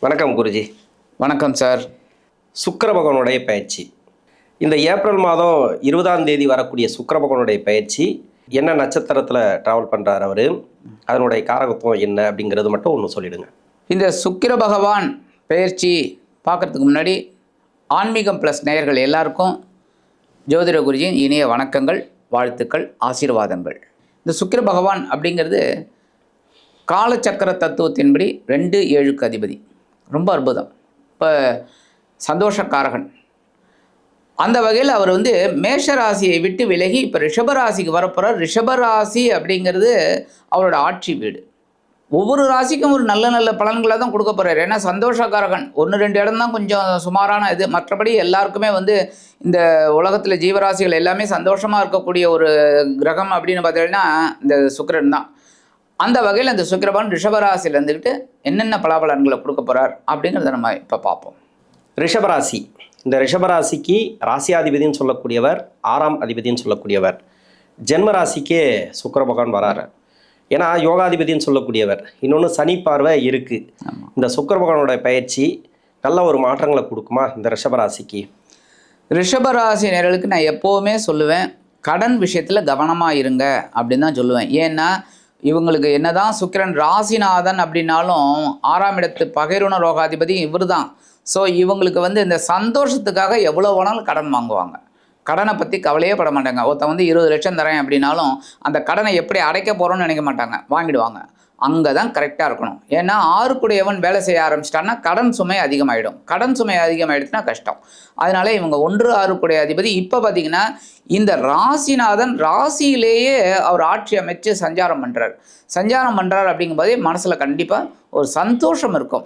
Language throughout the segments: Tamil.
வணக்கம் குருஜி. வணக்கம் சார். சுக்கிர பகவானுடைய பயிற்சி இந்த ஏப்ரல் மாதம் 20ஆம் தேதி வரக்கூடிய சுக்கிர பகவானுடைய பயிற்சி என்ன நட்சத்திரத்தில் ட்ராவல் பண்ணுறாரு அவர், அதனுடைய காரகத்துவம் என்ன அப்படிங்கிறது மட்டும் ஒன்று சொல்லிடுங்க. இந்த சுக்கிர பகவான் பயிற்சி பார்க்குறதுக்கு முன்னாடி ஆன்மீகம் ப்ளஸ் நேயர்கள் எல்லாருக்கும் ஜோதிட குருஜியின் இனிய வணக்கங்கள், வாழ்த்துக்கள், ஆசீர்வாதங்கள். இந்த சுக்கிர பகவான் அப்படிங்கிறது காலச்சக்கர தத்துவத்தின்படி 2-7க்கு அதிபதி. ரொம்ப அற்புதம். இப்போ சந்தோஷக்காரகன். அந்த வகையில் அவர் மேஷ ராசியை விட்டு விலகி இப்போ ரிஷபராசிக்கு வரப்போகிறார். ரிஷபராசி அப்படிங்கிறது அவரோட ஆட்சி வீடு. ஒவ்வொரு ராசிக்கும் ஒரு நல்ல நல்ல பலன்களை தான் கொடுக்க போகிறார். ஏன்னா சந்தோஷக்காரகன் 1-2 இடம் தான் கொஞ்சம் சுமாரான இது. மற்றபடி எல்லாருக்குமே இந்த உலகத்தில் ஜீவராசிகள் எல்லாமே சந்தோஷமாக இருக்கக்கூடிய ஒரு கிரகம் அப்படின்னு பார்த்தீங்கன்னா இந்த சுக்கிரன் தான். அந்த வகையில் இந்த சுக்கிரபகவான் ரிஷபராசியில் இருந்துக்கிட்டு என்னென்ன பலாபலன்களை கொடுக்க போகிறார் அப்படிங்கிறத நம்ம இப்போ பார்ப்போம். ரிஷபராசி, இந்த ரிஷபராசிக்கு ராசியாதிபதினு சொல்லக்கூடியவர், 6ஆம் அதிபதினு சொல்லக்கூடியவர். ஜென்ம ராசிக்கே சுக்கிர பகவான் வராரு. ஏன்னா யோகாதிபதினு சொல்லக்கூடியவர். இன்னொன்று சனி பார்வை இருக்குது. இந்த சுக்கிர பகவானோட பயிற்சி நல்ல ஒரு மாற்றங்களை கொடுக்குமா இந்த ரிஷபராசிக்கு? ரிஷபராசி நேயர்களுக்கு நான் எப்போவுமே சொல்லுவேன், கடன் விஷயத்தில் கவனமாக இருங்க அப்படின்னு தான் சொல்லுவேன். ஏன்னா இவங்களுக்கு என்னதான் சுக்கிரன் ராசிநாதன் அப்படின்னாலும் 6ஆம் இடத்து பகைருண ரோகாதிபதி இவர் தான். ஸோ இவங்களுக்கு இந்த சந்தோஷத்துக்காக எவ்வளோ வேணாலும் கடன் வாங்குவாங்க. கடனை பற்றி கவலையே பட மாட்டாங்க. ஒருத்தன் 20 லட்சம் தரேன் அப்படின்னாலும் அந்த கடனை எப்படி அடைக்க போகிறோன்னு நினைக்க மாட்டாங்க, வாங்கிடுவாங்க. அங்கே தான் கரெக்டாக இருக்கணும். ஏன்னா 6 வேலை செய்ய ஆரம்பிச்சிட்டான்னா கடன் சுமை அதிகமாகிடும். கடன் சுமை அதிகமாகிடுச்சுன்னா கஷ்டம். அதனால இவங்க 1-6 அதிபதி. இப்போ பார்த்திங்கன்னா இந்த ராசிநாதன் ராசியிலேயே அவர் ஆட்சி அமைச்சு சஞ்சாரம் பண்ணுறார் அப்படிங்கும்போதே மனசில் கண்டிப்பாக ஒரு சந்தோஷம் இருக்கும்.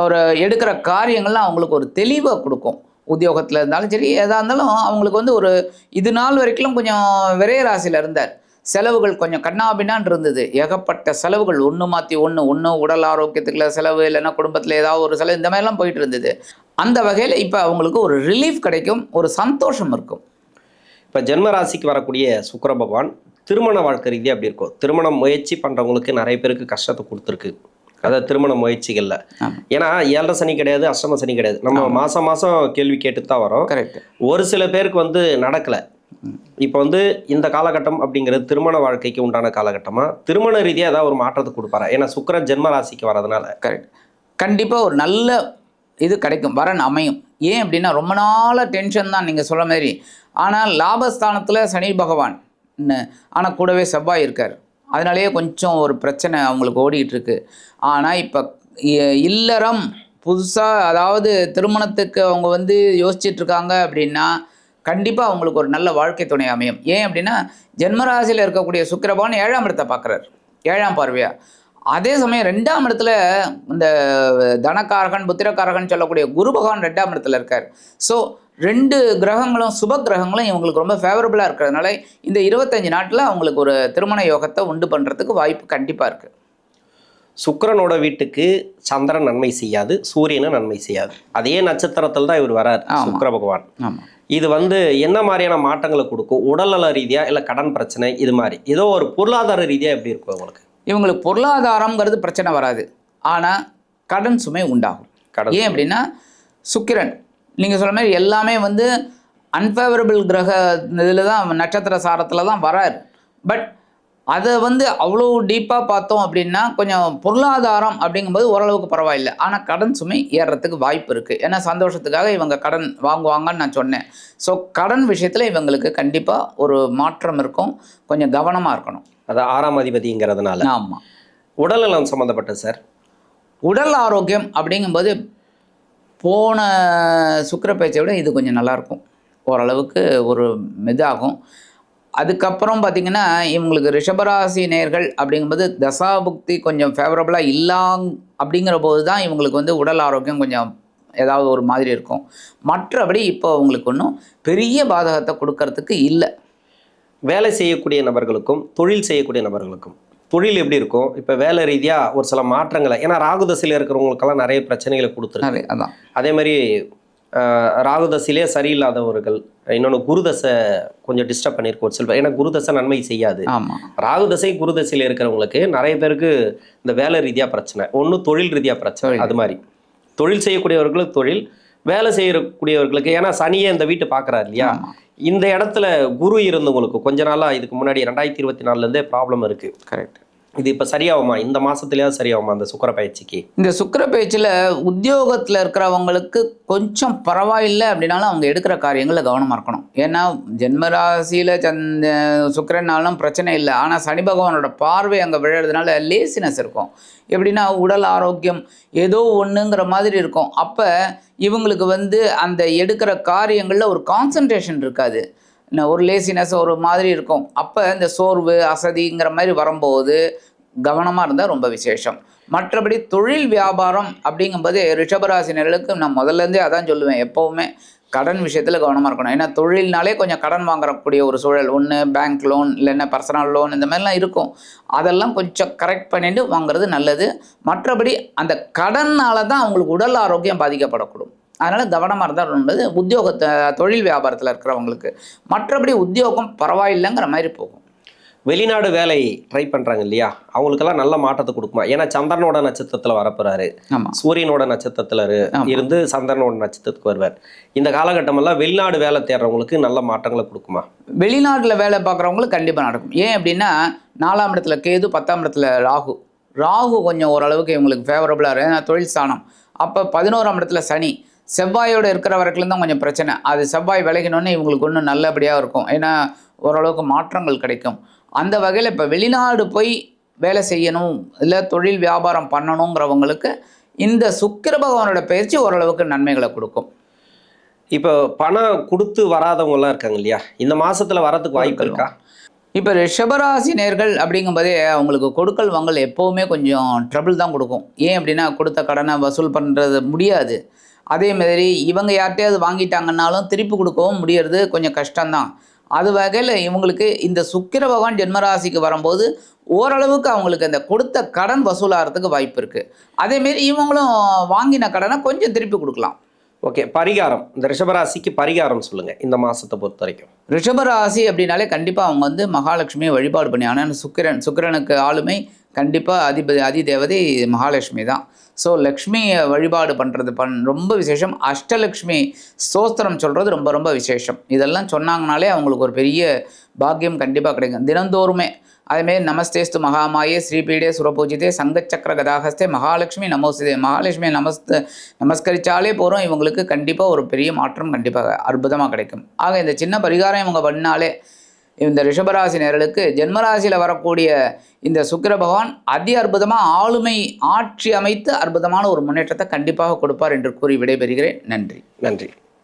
ஒரு எடுக்கிற காரியங்கள்லாம் அவங்களுக்கு ஒரு தெளிவை கொடுக்கும். உத்தியோகத்தில் இருந்தாலும் சரி, எதாக இருந்தாலும் அவங்களுக்கு ஒரு இது நாள் வரைக்கும் கொஞ்சம் விரைய ராசியில் இருந்தார். செலவுகள் கொஞ்சம் கண்ணாபின்னான் இருந்தது. ஏகப்பட்ட செலவுகள், ஒன்று மாற்றி ஒன்று உடல் ஆரோக்கியத்துக்குள்ள செலவு, இல்லைன்னா குடும்பத்தில் ஏதாவது ஒரு செலவு, இந்த மாதிரிலாம் போயிட்டு இருந்தது. அந்த வகையில் இப்போ அவங்களுக்கு ஒரு ரிலீஃப் கிடைக்கும், ஒரு சந்தோஷம் இருக்கும். இப்போ ஜென்ம ராசிக்கு வரக்கூடிய சுக்கிர பகவான் திருமண வாழ்க்கை ரீதியாக அப்படி இருக்கும். திருமணம் முயற்சி பண்ணுறவங்களுக்கு நிறைய பேருக்கு கஷ்டத்தை கொடுத்துருக்கு, அதாவது திருமண முயற்சிகளில். ஏன்னா 7 சனி கிடையாது, அஷ்டம சனி கிடையாது. நம்ம மாதம் கேள்வி கேட்டு தான் வரோம். கரெக்ட். ஒரு சில பேருக்கு நடக்கலை. இப்போ இந்த காலகட்டம் அப்படிங்கிறது திருமண வாழ்க்கைக்கு உண்டான காலகட்டமாக திருமண ரீதியாக ஏதாவது ஒரு மாற்றத்தை கொடுப்பாரா? ஏன்னா சுக்கிரன் ஜென்ம ராசிக்கு வரதுனால. கரெக்ட். கண்டிப்பாக ஒரு நல்ல இது கிடைக்கும், வரன் அமையும். ஏன் அப்படின்னா ரொம்ப நாளாக டென்ஷன் தான் நீங்கள் சொல்கிற மாதிரி. ஆனால் லாபஸ்தானத்தில் சனி பகவான், ஆனால் கூடவே செவ்வாய் இருக்கார். அதனாலேயே கொஞ்சம் ஒரு பிரச்சனை அவங்களுக்கு ஓடிக்கிட்டு இருக்கு. ஆனால் இப்போ இல்லறம் புதுசாக, அதாவது திருமணத்துக்கு அவங்க யோசிச்சிட்ருக்காங்க அப்படின்னா கண்டிப்பாக அவங்களுக்கு ஒரு நல்ல வாழ்க்கை துணை அமையும். ஏன் அப்படின்னா ஜென்மராசியில் இருக்கக்கூடிய சுக்கிர பகவான் 7ஆம் இடத்தை பார்க்குறாரு, 7ஆம் பார்வையாக. அதே சமயம் 2ஆம் இடத்துல இந்த தனக்காரகன் புத்திரக்காரகன் சொல்லக்கூடிய குரு பகவான் 2ஆம் இடத்துல இருக்கார். ஸோ 2 கிரகங்களும் சுப கிரகங்களும் இவங்களுக்கு ரொம்ப ஃபேவரபுளாக இருக்கிறதுனால இந்த 25 நாட்டில் அவங்களுக்கு ஒரு திருமண யோகத்தை உண்டு பண்ணுறதுக்கு வாய்ப்பு கண்டிப்பாக இருக்குது. சுக்கிரனோட வீட்டுக்கு சந்திரன் நன்மை செய்யாது, சூரியனும் நன்மை செய்யாது. அதே நட்சத்திரத்தில் தான் இவர் வரார் சுக்கிர பகவான். ஆமாம். இது என்ன மாதிரியான மாற்றங்களை கொடுக்கும்? உடல்நல ரீதியாக, இல்லை கடன் பிரச்சனை, இது மாதிரி ஏதோ ஒரு பொருளாதார ரீதியாக எப்படி இருக்கும் உங்களுக்கு? இவங்களுக்கு பொருளாதாரங்கிறது பிரச்சனை வராது, ஆனால் கடன் சுமை உண்டாகும். ஏன் அப்படின்னா சுக்கிரன் நீங்கள் சொல்கிற மாதிரி எல்லாமே அன்ஃபேவரபிள் கிரக இதில் தான், நட்சத்திர சாரத்தில் தான் வராரு. பட் அதை அவ்வளோ டீப்பாக பார்த்தோம் அப்படின்னா கொஞ்சம் பொருளாதாரம் அப்படிங்கும்போது ஓரளவுக்கு பரவாயில்லை. ஆனால் கடன் சுமை ஏறுறதுக்கு வாய்ப்பு இருக்குது. ஏன்னா சந்தோஷத்துக்காக இவங்க கடன் வாங்குவாங்கன்னு நான் சொன்னேன். ஸோ கடன் விஷயத்தில் இவங்களுக்கு கண்டிப்பாக ஒரு மாற்றம் இருக்கும். கொஞ்சம் கவனமாக இருக்கணும். அது 6ஆம் அதிபதிங்கிறதுனால. ஆமாம். உடல்நலம் சம்மந்தப்பட்ட சார், உடல் ஆரோக்கியம் அப்படிங்கும்போது போன சுக்கிர பேச்சை விட இது கொஞ்சம் நல்லாயிருக்கும். ஓரளவுக்கு ஒரு இதாகும். அதுக்கப்புறம் பார்த்திங்கன்னா இவங்களுக்கு ரிஷபராசி நேர்கள் அப்படிங்கும்போது தசாபுக்தி கொஞ்சம் ஃபேவரபுளாக இல்லாங் அப்படிங்கிற போது தான் இவங்களுக்கு உடல் ஆரோக்கியம் கொஞ்சம் ஏதாவது ஒரு மாதிரி இருக்கும். மற்றபடி இப்போ அவங்களுக்கு ஒன்றும் பெரிய பாதகத்தை கொடுக்கறதுக்கு இல்லை. வேலை செய்யக்கூடிய நபர்களுக்கும் தொழில் செய்யக்கூடிய நபர்களுக்கும் தொழில் எப்படி இருக்கும்? இப்போ வேலை ரீதியாக ஒரு சில மாற்றங்களை, ஏன்னா ராகுதசையில் இருக்கிறவங்களுக்கெல்லாம் நிறைய பிரச்சனைகளை கொடுத்துருக்கு. அதான். அதே மாதிரி ராகுதசையிலே சரியில்லாதவர்கள், இன்னொன்று குருதசை கொஞ்சம் டிஸ்டர்ப் பண்ணியிருக்கோம் ஒரு சில, ஏன்னா குருதசை நன்மை செய்யாது. ஆமாம். ராகுதசை குருதசையில் இருக்கிறவங்களுக்கு நிறைய பேருக்கு இந்த வேலை ரீதியாக பிரச்சனை, ஒன்று தொழில் ரீதியாக பிரச்சனை. அது மாதிரி தொழில் செய்யக்கூடியவர்களுக்கு தொழில், வேலை செய்யக்கூடியவர்களுக்கு, ஏன்னா சனியே இந்த வீட்டு பார்க்குறாரு இல்லையா, இந்த இடத்துல குரு இருந்தவங்களுக்கு கொஞ்ச நாளாக இதுக்கு முன்னாடி 2024 ப்ராப்ளம் இருக்குது. கரெக்ட். இது இப்போ சரியாகுமா? இந்த மாதத்துலேயாவது சரியாகுமா அந்த சுக்கிர பயிற்சிக்கு? இந்த சுக்கிர பயிற்சியில் உத்தியோகத்தில் இருக்கிறவங்களுக்கு கொஞ்சம் பரவாயில்லை அப்படின்னாலும் அவங்க எடுக்கிற காரியங்களில் கவனமாக இருக்கணும். ஏன்னா ஜென்மராசியில் சுக்கிரனாலும் பிரச்சனை இல்லை, ஆனால் சனி பகவானோட பார்வை அங்கே விழுறதுனால லேசினஸ் இருக்கும். எப்படின்னா உடல் ஆரோக்கியம் ஏதோ ஒன்றுங்கிற மாதிரி இருக்கும். அப்போ இவங்களுக்கு அந்த எடுக்கிற காரியங்களில் ஒரு கான்சன்ட்ரேஷன் இருக்காது, ஒரு லேசினஸ் ஒரு மாதிரி இருக்கும். அப்போ இந்த சோர்வு அசதிங்கிற மாதிரி வரும்போது கவனமாக இருந்தால் ரொம்ப விசேஷம். மற்றபடி தொழில் வியாபாரம் அப்படிங்கும்போது ரிஷபராசினர்களுக்கு நான் முதல்லேருந்தே அதான் சொல்லுவேன், எப்போவுமே கடன் விஷயத்தில் கவனமாக இருக்கணும். ஏன்னா தொழில்னாலே கொஞ்சம் கடன் வாங்கக்கூடிய ஒரு சூழல், ஒன்று பேங்க் லோன் இல்லைன்னா பர்சனல் லோன் இந்த மாதிரிலாம் இருக்கும். அதெல்லாம் கொஞ்சம் கரெக்ட் பண்ணிட்டு வாங்குறது நல்லது. மற்றபடி அந்த கடனால் தான் அவங்களுக்கு உடல் ஆரோக்கியம் பாதிக்கப்படக்கூடும். அதனால் கவனமாக இருந்தால் என்பது தொழில் வியாபாரத்தில் இருக்கிறவங்களுக்கு. மற்றபடி உத்தியோகம் பரவாயில்லைங்கிற மாதிரி போகும். வெளிநாடு வேலை ட்ரை பண்ணுறாங்க இல்லையா, அவங்களுக்கெல்லாம் நல்ல மாற்றத்தை கொடுக்குமா? ஏன்னா சந்திரனோட நட்சத்திரத்தில் வரப்போறாரு, சூரியனோட நட்சத்திரத்தில் இருந்து சந்திரனோட நட்சத்திரத்துக்கு வருவார். இந்த காலகட்டமெல்லாம் வெளிநாடு வேலை தேடுறவங்களுக்கு நல்ல மாற்றங்களை கொடுக்குமா? வெளிநாட்டில் வேலை பார்க்குறவங்களுக்கு கண்டிப்பாக நடக்கும். ஏன் அப்படின்னா 4ஆம் இடத்துல கேது, 10ஆம் இடத்துல ராகு கொஞ்சம் ஓரளவுக்கு இவங்களுக்கு ஃபேவரபுளாக இருக்குது, தொழில் ஸ்தானம். அப்போ 11ஆம் இடத்துல சனி, செவ்வாயோடு இருக்கிற வரைக்கும் தான் கொஞ்சம் பிரச்சனை. அது செவ்வாய் விலகினோன்னே இவங்களுக்கு ஒன்றும் நல்லபடியாக இருக்கும், ஏன்னா ஓரளவுக்கு மாற்றங்கள் கிடைக்கும். அந்த வகையில் இப்போ வெளிநாடு போய் வேலை செய்யணும் இல்லை தொழில் வியாபாரம் பண்ணணுங்கிறவங்களுக்கு இந்த சுக்கிர பகவானோட பயிற்சி ஓரளவுக்கு நன்மைகளை கொடுக்கும். இப்போ பணம் கொடுத்து வராதவங்கலாம் இருக்காங்க இல்லையா, இந்த மாதத்தில் வரதுக்கு வாய்ப்பு இருக்கா? இப்போ ரிஷபராசி நேர்கள் அப்படிங்கும்போதே அவங்களுக்கு கொடுக்கல் வாங்கல் எப்போவுமே கொஞ்சம் ட்ரபிள் தான் கொடுக்கும். ஏன் அப்படின்னா கொடுத்த கடனை வசூல் பண்ணுறது முடியாது. அதே மாதிரி இவங்க யார்கிட்டையாவது வாங்கிட்டாங்கன்னாலும் திருப்பி கொடுக்கவும் முடியறது கொஞ்சம் கஷ்டம்தான். அது வகையில் இவங்களுக்கு இந்த சுக்கிர பகவான் ஜென்மராசிக்கு வரும்போது ஓரளவுக்கு அவங்களுக்கு அந்த கொடுத்த கடன் வசூலாகிறதுக்கு வாய்ப்பு இருக்குது. அதேமாரி இவங்களும் வாங்கின கடனை கொஞ்சம் திருப்பி கொடுக்கலாம். ஓகே, பரிகாரம், இந்த ரிஷபராசிக்கு பரிகாரம் சொல்லுங்கள் இந்த மாதத்தை பொறுத்த வரைக்கும். ரிஷபராசி அப்படின்னாலே கண்டிப்பாக அவங்க மகாலட்சுமியை வழிபாடு பண்ணி, ஆனால் சுக்கிரனுக்கு ஆளுமை கண்டிப்பாக அதிதேவதை மகாலட்சுமி தான். ஸோ லக்ஷ்மியை வழிபாடு பண்ணுறது ரொம்ப விசேஷம். அஷ்டலக்ஷ்மி ஸ்தோத்திரம் சொல்கிறது ரொம்ப ரொம்ப விசேஷம். இதெல்லாம் சொன்னாங்கனாலே அவங்களுக்கு ஒரு பெரிய பாக்கியம் கண்டிப்பாக கிடைக்கும் தினந்தோறுமே. அதேமாரி நமஸ்தேஸ்து மகாமாயே ஸ்ரீபீடே சுரபூஜிதே சங்கச்சக்கர கதாகஸ்தே மகாலட்சுமி நமோஸ்தே, மகாலட்சுமி நமஸ்கரித்தாலே போகிறோம், இவங்களுக்கு கண்டிப்பாக ஒரு பெரிய மாற்றம் கண்டிப்பாக அற்புதமாக கிடைக்கும். ஆக இந்த சின்ன பரிகாரம் இவங்க பண்ணாலே இந்த ரிஷபராசி நேயர்களுக்கு ஜென்மராசியில் வரக்கூடிய இந்த சுக்கிர பகவான் அதி அற்புதமாக ஆட்சி அமைத்து அற்புதமான ஒரு முன்னேற்றத்தை கண்டிப்பாக கொடுப்பார் என்று கூறி விடைபெறுகிறேன். நன்றி.